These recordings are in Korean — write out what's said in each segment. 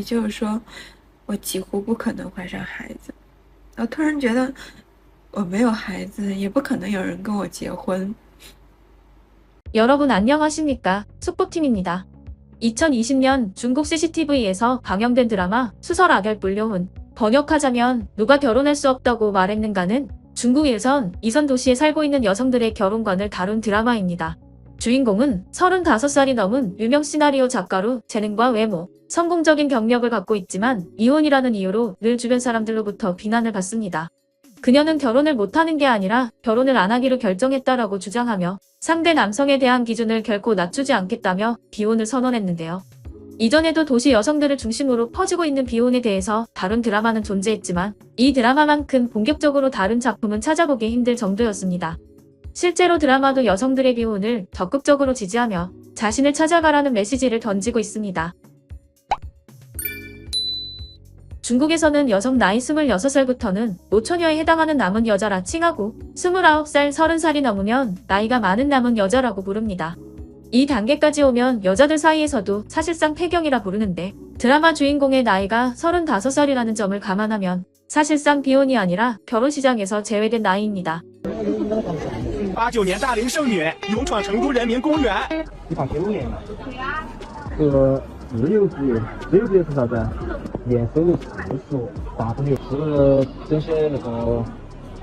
就是说，我几乎不可能怀上孩子。我突然觉得，我没有孩子，也不可能有人跟我结婚。 여러분 안녕하십니까? 속보팀입니다. 2020년 중국 CCTV에서 방영된 드라마 수설 악열 불려운, 번역하자면 누가 결혼할 수 없다고 말했는가는 중국 일선 이선 도시에 살고 있는 여성들의 결혼관을 다룬 드라마입니다. 주인공은 35살이 넘은 유명 시나리오 작가로 재능과 외모, 성공적인 경력을 갖고 있지만 이혼이라는 이유로 늘 주변 사람들로부터 비난을 받습니다. 그녀는 결혼을 못하는 게 아니라 결혼을 안 하기로 결정했다라고 주장하며 상대 남성에 대한 기준을 결코 낮추지 않겠다며 비혼을 선언했는데요. 이전에도 도시 여성들을 중심으로 퍼지고 있는 비혼에 대해서 다룬 드라마는 존재했지만 이 드라마만큼 본격적으로 다룬 작품은 찾아보기 힘들 정도였습니다. 실제로 드라마도 여성들의 비혼을 적극적으로 지지하며 자신을 찾아가라는 메시지를 던지고 있습니다. 중국에서는 여성 나이 26살부터는 노처녀에 해당하는 남은 여자라 칭하고 29살, 30살이 넘으면 나이가 많은 남은 여자라고 부릅니다. 이 단계까지 오면 여자들 사이에서도 사실상 폐경이라 부르는데 드라마 주인공의 나이가 35살이라는 점을 감안하면 사실상 비혼이 아니라 결혼시장에서 제외된 나이입니다. 89年大龄剩女勇闯成都人民公园。186年了。自由职，自由职是啥子？年收入太少，大部分是整些那个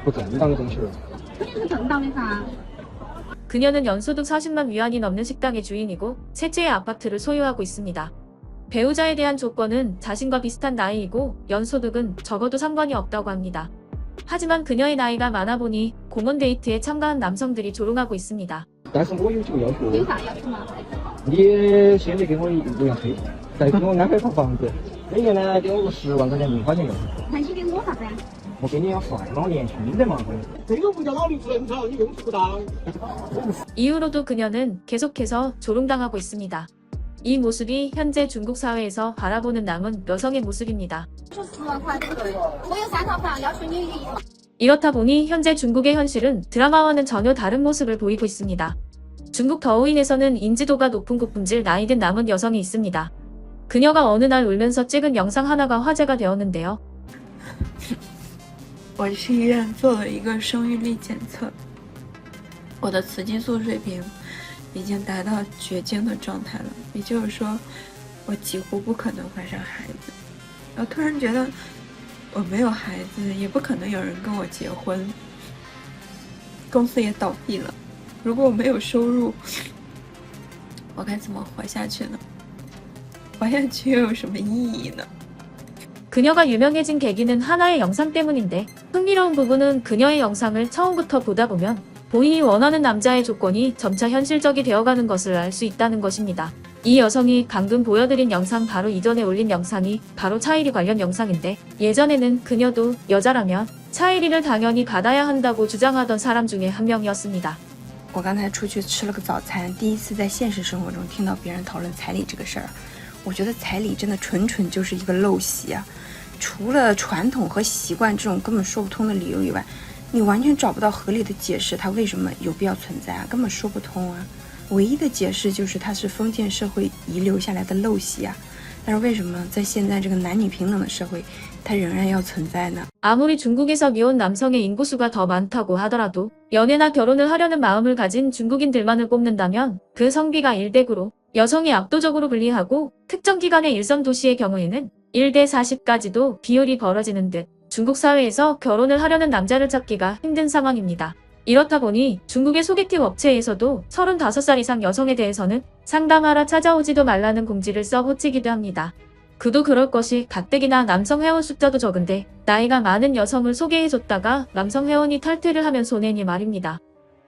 不正当的东西。肯定是正当的噻。 그녀는 연소득 40만 위안이 넘는 식당의 주인이고 세 채의 아파트를 소유하고 있습니다. 배우자에 대한 조건은 자신과 비슷한 나이이고 연소득은 적어도 상관이 없다고 합니다. 하지만 그녀의 나이가 많아 보니 공원 데이트에 참가한 남성들이 조롱하고 있습니다. 但是我有几个要求。有啥要求吗？你现在给我1辆车，再给我安排套房子，每年呢给我个10万块钱零花钱用。那你给我啥子呀？我给你要帅嘛，年轻的嘛。这个不叫老龄正常，你用处不当。 이후로도 그녀는 계속해서 조롱당하고 있습니다. 이 모습이 현재 중국 사회에서 바라보는 남은 여성의 모습입니다. 说10万块，对不对？我有3套房，要求你1套。 이렇다 보니 현재 중국의 현실은 드라마와는 전혀 다른 모습을 보이고 있습니다. 중국 더우인에서는 인지도가 높은 고품질 나이든 남은 여성이 있습니다. 그녀가 어느 날 울면서 찍은 영상 하나가 화제가 되었는데요. 我去医院做了一个生育力检测，我的雌激素水平已经达到绝经的状态了，也就是说，我几乎不可能怀上孩子。我突然觉得，我没有孩子，也不可能有人跟我结婚。公司也倒闭了，如果我没有收入，我该怎么活下去呢？活下去又有什么意义呢？ 그녀가 유명해진 계기는 하나의 영상 때문인데 흥미로운 부분은 그녀의 영상을 처음부터 보다 보면 본인이 원하는 남자의 조건이 점차 현실적이 되어가는 것을 알 수 있다는 것입니다. 이 여성이 방금 보여드린 영상 바로 이전에 올린 영상이 바로 차일이 관련 영상인데 예전에는 그녀도 여자라면 차일이를 당연히 받아야 한다고 주장하던 사람 중에 한 명이었습니다. 我刚才出去吃了个早餐，第一次在现实生活中听到别人讨论彩礼这个事儿。我觉得彩礼真的纯纯就是一个陋习啊！除了传统和习惯这种根本说不通的理由以外，你完全找不到合理的解释，它为什么有必要存在啊？根本说不通啊！唯一的解释就是它是封建社会遗留下来的陋习啊！但是为什么在现在这个男女平等的社会，它仍然要存在呢？ 아무리 중국에서 미혼 남성의 인구수가 더 많다고 하더라도 연애나 결혼을 하려는 마음을 가진 중국인들만을 꼽는다면 그 성비가 1대9로 여성이 압도적으로 불리하고 특정 기간의 일선 도시의 경우에는 1대 40까지도 비율이 벌어지는 듯 중국 사회에서 결혼을 하려는 남자를 찾기가 힘든 상황입니다. 이렇다 보니 중국의 소개팅 업체에서도 35살 이상 여성에 대해서는 상담하러 찾아오지도 말라는 공지를 써 호치기도 합니다. 그도 그럴 것이 가뜩이나 남성 회원 숫자도 적은데 나이가 많은 여성을 소개해줬다가 남성 회원이 탈퇴를 하면 손해니 말입니다.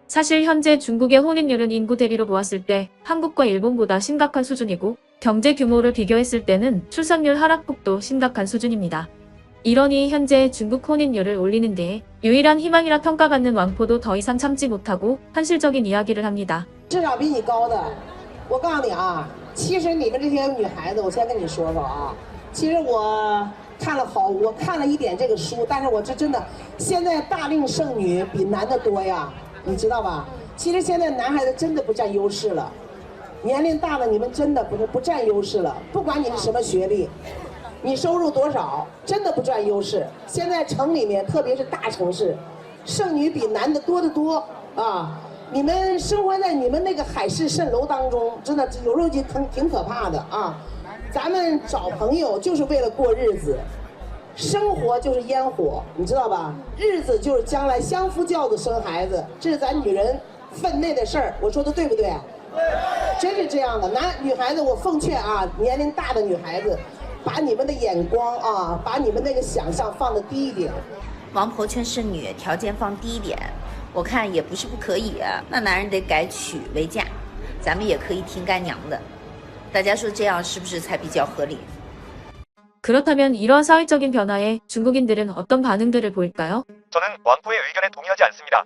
사실 현재 중국의 혼인율은 인구 대비로 보았을 때 한국과 일본보다 심각한 수준이고 경제 규모를 비교했을 때는 출산율 하락폭도 심각한 수준입니다. 이러니 현재 중국 혼인율을 올리는 데에 유일한 희망이라 평가받는 왕포도 더 이상 참지 못하고 현실적인 이야기를 합니다. 至少比你高的，我告诉你啊，其实你们这些女孩子，我先跟你说说啊，其实我看了一点这个书，但是我真的，现在大龄剩女比男的多呀。 你知道吧？其实现在男孩子真的不占优势了，年龄大了，你们真的不占优势了。不管你是什么学历，你收入多少，真的不占优势。现在城里面，特别是大城市，剩女比男的多得多啊！你们生活在你们那个海市蜃楼当中，真的有时候就挺可怕的啊！咱们找朋友就是为了过日子，生活就是烟火，你知道吧？日子就是将来相夫教子生孩子，这是咱女人分内的事儿。我说的对不对？真是这样的。女孩子，我奉劝啊，年龄大的女孩子，把你们的眼光啊，把你们那个想象放得低一点。王婆劝剩女条件放低一点，我看也不是不可以啊。那男人得改娶为嫁，咱们也可以听干娘的。大家说这样是不是才比较合理？ 그렇다면 이러한 사회적인 변화에 중국인들은 어떤 반응들을 보일까요? 저는 왕포의 의견에 동의하지 않습니다.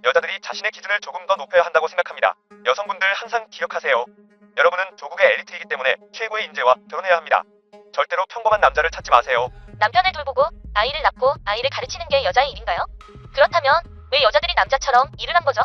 여자들이 자신의 기준을 조금 더 높여야 한다고 생각합니다. 여성분들 항상 기억하세요. 여러분은 조국의 엘리트이기 때문에 최고의 인재와 결혼해야 합니다. 절대로 평범한 남자를 찾지 마세요. 남편을 돌보고 아이를 낳고 아이를 가르치는 게 여자의 일인가요? 그렇다면 왜 여자들이 남자처럼 일을 한 거죠?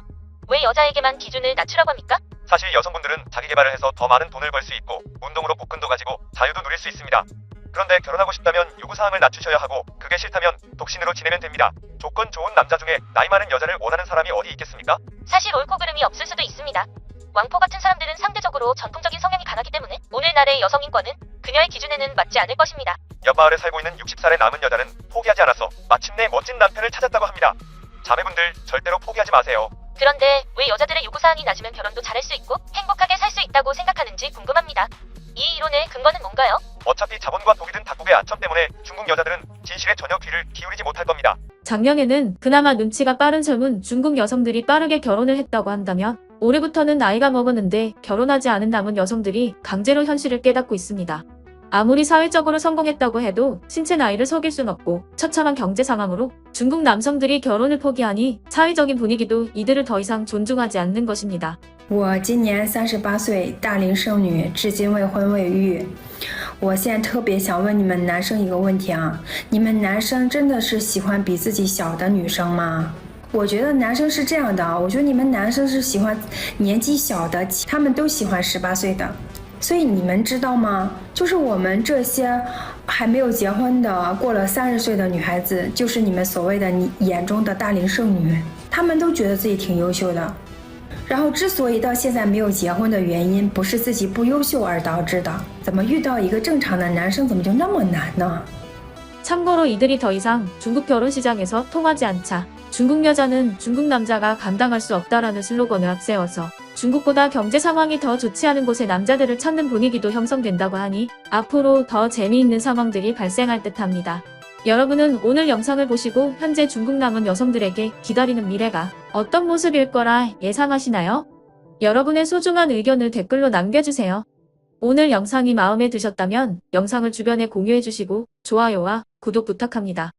왜 여자에게만 기준을 낮추라고 합니까? 사실 여성분들은 자기 개발을 해서 더 많은 돈을 벌 수 있고 운동으로 복근도 가지고 자유도 누릴 수 있습니다. 그런데 결혼하고 싶다면 요구사항을 낮추셔야 하고 그게 싫다면 독신으로 지내면 됩니다. 조건 좋은 남자 중에 나이 많은 여자를 원하는 사람이 어디 있겠습니까? 사실 옳고 그름이 없을 수도 있습니다. 왕포 같은 사람들은 상대적으로 전통적인 성향이 강하기 때문에 오늘날의 여성 인권은 그녀의 기준에는 맞지 않을 것입니다. 옆마을에 살고 있는 60살의 남은 여자는 포기하지 않았어 마침내 멋진 남편을 찾았다고 합니다. 자매분들 절대로 포기하지 마세요. 그런데 왜 여자들의 요구사항이 낮으면 결혼도 잘할 수 있고 행복하게 살 수 있다고 생각하는지 궁금합니다. 이 이론의 근거는 뭔가요? 어차피 자본과 독이 든 다국의 아첨 때문에 중국 여자들은 진실에 전혀 귀를 기울이지 못할 겁니다. 작년에는 그나마 눈치가 빠른 젊은 중국 여성들이 빠르게 결혼을 했다고 한다면 올해부터는 나이가 먹었는데 결혼하지 않은 남은 여성들이 강제로 현실을 깨닫고 있습니다. 아무리 사회적으로 성공했다고 해도 신체 나이를 속일 순 없고 처참한 경제 상황으로 중국 남성들이 결혼을 포기하니 사회적인 분위기도 이들을 더 이상 존중하지 않는 것입니다. 我今年38岁，大龄剩女，至今未婚未育。我现在特别想问你们男生一个问题啊，你们男生真的是喜欢比自己小的女生吗？我觉得男生是这样的啊，我觉得你们男生是喜欢年纪小的，他们都喜欢18岁的。所以你们知道吗？就是我们这些还没有结婚的，过了30岁的女孩子，就是你们所谓的你眼中的大龄剩女，她们都觉得自己挺优秀的。然后之所以到现在没有结婚的原因，不是自己不优秀而导致的，怎么遇到一个正常的男生怎么就那么难呢？ 참고로 이들이 더 이상 중국 결혼 시장에서 통하지 않자 중국 여자는 중국 남자가 감당할 수 없다라는 슬로건을 앞세워서 중국보다 경제 상황이 더 좋지 않은 곳의 남자들을 찾는 분위기도 형성된다고 하니 앞으로 더 재미있는 상황들이 발생할 듯합니다. 여러분은 오늘 영상을 보시고 현재 중국 남은 여성들에게 기다리는 미래가 어떤 모습일 거라 예상하시나요? 여러분의 소중한 의견을 댓글로 남겨주세요. 오늘 영상이 마음에 드셨다면 영상을 주변에 공유해주시고 좋아요와 구독 부탁합니다.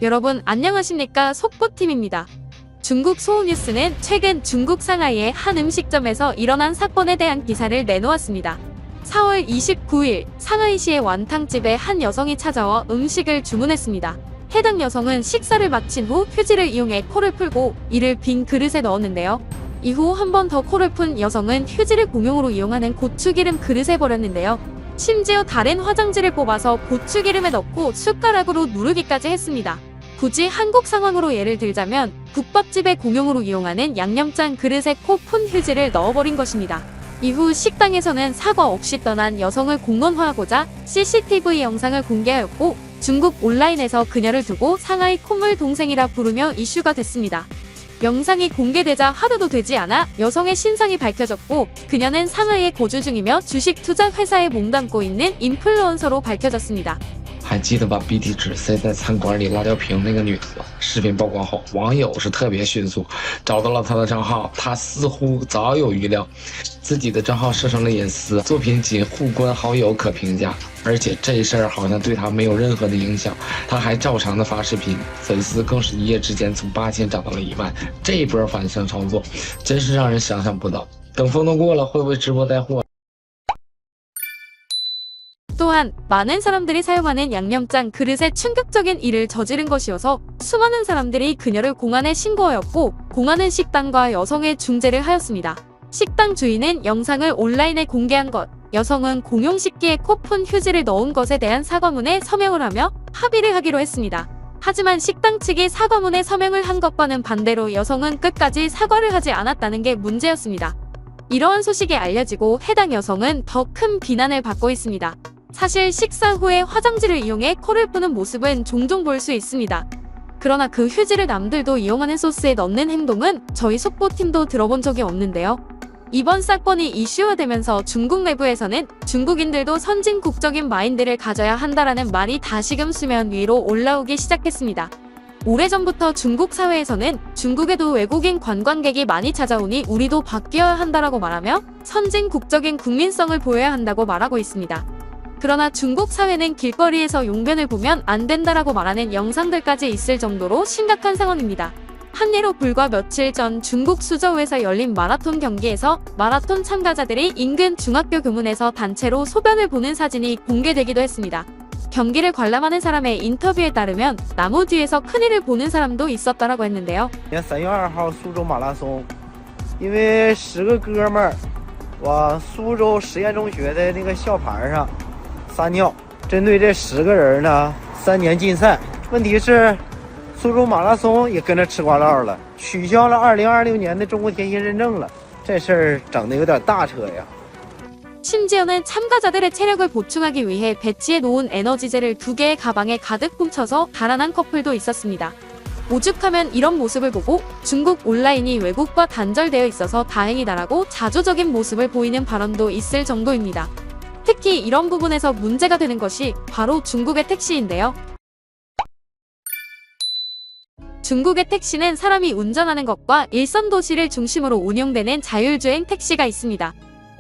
여러분 안녕하십니까, 속보팀입니다. 중국 소우뉴스는 최근 중국 상하이의 한 음식점에서 일어난 사건에 대한 기사를 내놓았습니다. 4월 29일 상하이시의 완탕집에 한 여성이 찾아와 음식을 주문했습니다. 해당 여성은 식사를 마친 후 휴지를 이용해 코를 풀고 이를 빈 그릇에 넣었는데요. 이후 한 번 더 코를 푼 여성은 휴지를 공용으로 이용하는 고추기름 그릇에 버렸는데요. 심지어 다른 화장지를 뽑아서 고추기름에 넣고 숟가락으로 누르기까지 했습니다. 굳이 한국 상황으로 예를 들자면 국밥집에 공용으로 이용하는 양념장 그릇에 코 푼 휴지를 넣어버린 것입니다. 이후 식당에서는 사과 없이 떠난 여성을 공론화하고자 CCTV 영상을 공개하였고 중국 온라인에서 그녀를 두고 상하이 콧물 동생이라 부르며 이슈가 됐습니다. 영상이 공개되자 하루도 되지 않아 여성의 신상이 밝혀졌고 그녀는 상하이에 거주 중이며 주식 투자 회사에 몸담고 있는 인플루언서로 밝혀졌습니다. 还记得把 BT 纸塞在餐馆里拉吊瓶那个女子，视频曝光后，网友是特别迅速找到了她的账号。她似乎早有预料，自己的账号设成了隐私，作品仅互关好友可评价，而且这事儿好像对她没有任何的影响。她还照常的发视频，粉丝更是一夜之间从8000涨到了1万。这一波反向操作，真是让人想象不到。等风头过了，会不会直播带货？ 또한 또한 많은 사람들이 사용하는 양념장 그릇에 충격적인 일을 저지른 것이어서 수많은 사람들이 그녀를 공안에 신고하였고 공안은 식당과 여성의 중재를 하였습니다. 식당 주인은 영상을 온라인에 공개한 것, 여성은 공용 식기에 코푼 휴지를 넣은 것에 대한 사과문에 서명을 하며 합의를 하기로 했습니다. 하지만 식당 측이 사과문에 서명을 한 것과는 반대로 여성은 끝까지 사과를 하지 않았다는 게 문제였습니다. 이러한 소식이 알려지고 해당 여성은 더 큰 비난을 받고 있습니다. 사실 식사 후에 화장지를 이용해 코를 푸는 모습은 종종 볼 수 있습니다. 그러나 그 휴지를 남들도 이용하는 소스에 넣는 행동은 저희 속보팀도 들어본 적이 없는데요. 이번 사건이 이슈화되면서 중국 내부에서는 중국인들도 선진국적인 마인드를 가져야 한다라는 말이 다시금 수면 위로 올라오기 시작했습니다. 오래전부터 중국 사회에서는 중국에도 외국인 관광객이 많이 찾아오니 우리도 바뀌어야 한다라고 말하며 선진국적인 국민성을 보여야 한다고 말하고 있습니다. 그러나 중국 사회는 길거리에서 용변을 보면 안 된다라고 말하는 영상들까지 있을 정도로 심각한 상황입니다. 한 예로 불과 며칠 전 중국 수저우에서 열린 마라톤 경기에서 마라톤 참가자들이 인근 중학교 교문에서 단체로 소변을 보는 사진이 공개되기도 했습니다. 경기를 관람하는 사람의 인터뷰에 따르면 나무 뒤에서 큰일을 보는 사람도 있었다라고 했는데요. 3月2号苏州马拉松，因为10个哥们儿往苏州实验中学的那个校牌上撒尿，针对这10个人呢3年禁赛。问题是苏州马拉松也跟着吃瓜唠了，取消了2026年的中国田径认证了，这事儿整的有点大车呀。 심지어는 참가자들의 체력을 보충하기 위해 배치해 놓은 에너지젤을 2개의 가방에 가득 훔쳐서 달아난 커플도 있었습니다. 오죽하면 이런 모습을 보고 중국 온라인이 외국과 단절되어 있어서 다행이다라고 자조적인 모습을 보이는 발언도 있을 정도입니다. 특히 이런 부분에서 문제가 되는 것이 바로 중국의 택시인데요. 중국의 택시는 사람이 운전하는 것과 일선 도시를 중심으로 운영되는 자율주행 택시가 있습니다.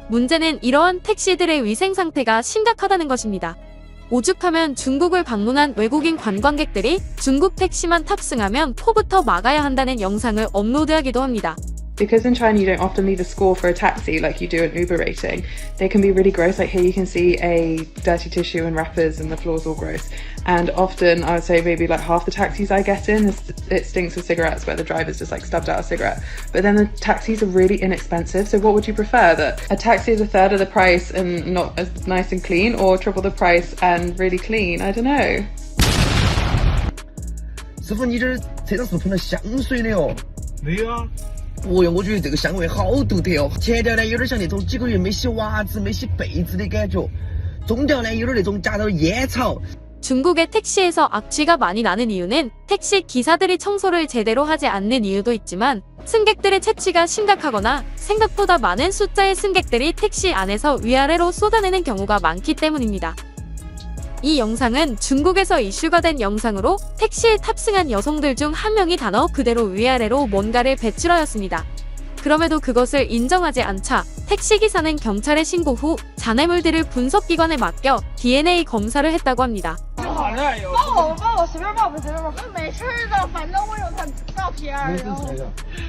문제는 이러한 택시들의 위생 상태가 심각하다는 것입니다. 오죽하면 중국을 방문한 외국인 관광객들이 중국 택시만 탑승하면 코부터 막아야 한다는 영상을 업로드하기도 합니다. Because in China you don't often need a score for a taxi like you do an Uber rating. They can be really gross, like here you can see a dirty tissue and wrappers and the floor's all gross. And often I would say maybe like half the taxis I get in, it stinks of cigarettes where the driver's just like stubbed out a cigarette. But then the taxis are really inexpensive, so what would you prefer? That a taxi is a third of the price and not as nice and clean, or triple the price and really clean? I don't know. 师傅，你这车上是喷了香水的哦？没有啊。 哦哟，我觉得这个香味好独特哦，前调呢有点像那种几个月没洗袜子、没洗被子的感觉，中调呢有点那种夹到烟草。 중국의 택시에서 악취가 많이 나는 이유는 택시 기사들이 청소를 제대로 하지 않는 이유도 있지만 승객들의 채취가 심각하거나 생각보다 많은 숫자의 승객들이 택시 안에서 위아래로 쏟아내는 경우가 많기 때문입니다. 이 영상은 중국에서 이슈가 된 영상으로 택시에 탑승한 여성들 중 한 명이 단어 그대로 위아래로 뭔가를 배출하였습니다. 그럼에도 그것을 인정하지 않자 택시기사는 경찰에 신고 후 잔해물들을 분석기관에 맡겨 DNA 검사를 했다고 합니다. 帮我随便报，随便报，没事的，反正我有他照片。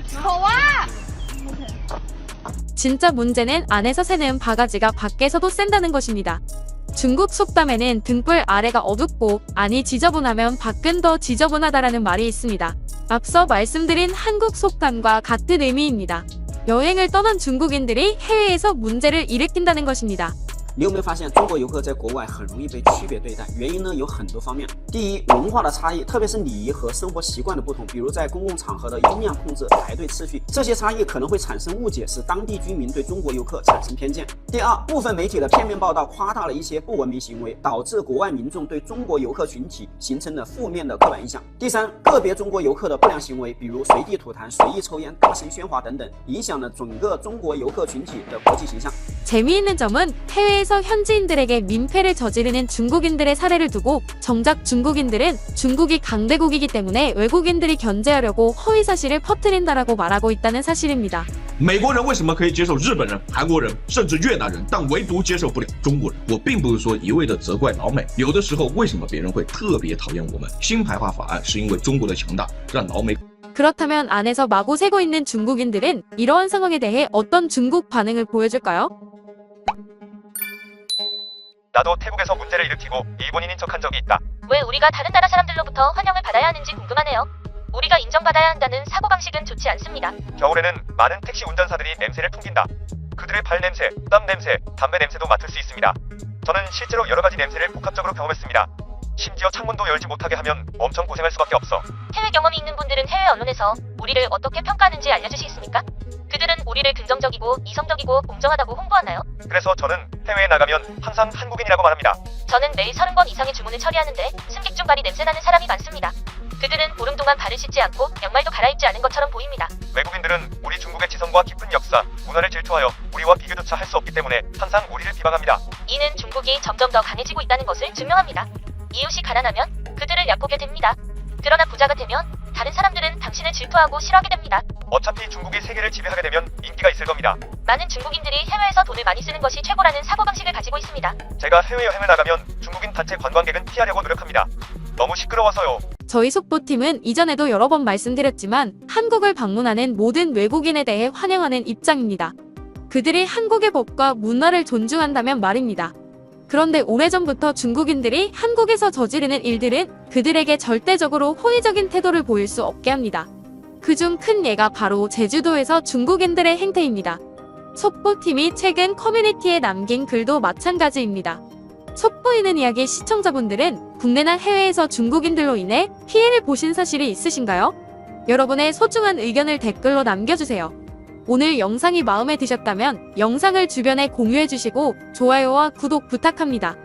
丑啊！ 진짜 문제는 안에서 새는 바가지가 밖에서도 샌다는 것입니다. 중국 속담에는 등불 아래가 어둡고 안이 지저분하면 밖은 더 지저분하다라는 말이 있습니다. 앞서 말씀드린 한국 속담과 같은 의미입니다. 여행을 떠난 중국인들이 해외에서 문제를 일으킨다는 것입니다. 你有没有发现中国游客在国外很容易被区别对待？原因呢有很多方面。第一，文化的差异，特别是礼仪和生活习惯的不同，比如在公共场合的音量控制、排队次序，这些差异可能会产生误解，使当地居民对中国游客产生偏见。第二，部分媒体的片面报道夸大了一些不文明行为，导致国外民众对中国游客群体形成了负面的刻板印象。第三，个别中国游客的不良行为，比如随地吐痰、随意抽烟、大声喧哗等等，影响了整个中国游客群体的国际形象。 재미있는 점은 해외에서 현지인들에게 민폐를 저지르는 중국인들의 사례를 두고 정작 중국인들은 중국이 강대국이기 때문에 외국인들이 견제하려고 허위 사실을 퍼뜨린다라고 말하고 있다는 사실입니다. 美国人为什么可以接受日本人、韩国人，甚至越南人，但唯独接受不了中国人？我并不是说一味的责怪老美，有的时候为什么别人会特别讨厌我们？新排华法案是因为中国的强大，让老美。 그렇다면 안에서 마구 새고 있는 중국인들은 이러한 상황에 대해 어떤 중국 반응을 보여줄까요? 나도 태국에서 문제를 일으키고 일본인인 척한 적이 있다. 왜 우리가 다른 나라 사람들로부터 환영을 받아야 하는지 궁금하네요. 우리가 인정받아야 한다는 사고방식은 좋지 않습니다. 겨울에는 많은 택시 운전사들이 냄새를 풍긴다. 그들의 발 냄새, 땀 냄새, 담배 냄새도 맡을 수 있습니다. 저는 실제로 여러 가지 냄새를 복합적으로 경험했습니다. 심지어 창문도 열지 못하게 하면 엄청 고생할 수밖에 없어. 해외 경험이 있는 분들은 해외 언론에서 우리를 어떻게 평가하는지 알려주시겠습니까? 그들은 우리를 긍정적이고 이성적이고 공정하다고 홍보하나요? 그래서 저는 해외에 나가면 항상 한국인이라고 말합니다. 저는 매일 30번 이상의 주문을 처리하는데 승객 중 발이 냄새나는 사람이 많습니다. 그들은 보름 동안 발을 씻지 않고 양말도 갈아입지 않은 것처럼 보입니다. 외국인들은 우리 중국의 지성과 깊은 역사, 문화를 질투하여 우리와 비교조차 할 수 없기 때문에 항상 우리를 비방합니다. 이는 중국이 점점 더 강해지고 있다는 것을 증명합니다. 이웃이 가난하면 그들을 얕보게 됩니다. 그러나 부자가 되면 다른 사람들은 당신을 질투하고 싫어하게 됩니다. 어차피 중국이 세계를 지배하게 되면 인기가 있을 겁니다. 많은 중국인들이 해외에서 돈을 많이 쓰는 것이 최고라는 사고방식을 가지고 있습니다. 제가 해외여행을 나가면 중국인 단체 관광객은 피하려고 노력합니다. 너무 시끄러워서요. 저희 속보팀은 이전에도 여러 번 말씀드렸지만 한국을 방문하는 모든 외국인에 대해 환영하는 입장입니다. 그들이 한국의 법과 문화를 존중한다면 말입니다. 그런데 오래전부터 중국인들이 한국에서 저지르는 일들은 그들에게 절대적으로 호의적인 태도를 보일 수 없게 합니다. 그중 큰 예가 바로 제주도에서 중국인들의 행태입니다. 속보팀이 최근 커뮤니티에 남긴 글도 마찬가지입니다. 속보이는 이야기 시청자분들은 국내나 해외에서 중국인들로 인해 피해를 보신 사실이 있으신가요? 여러분의 소중한 의견을 댓글로 남겨주세요. 오늘 영상이 마음에 드셨다면 영상을 주변에 공유해주시고 좋아요와 구독 부탁합니다.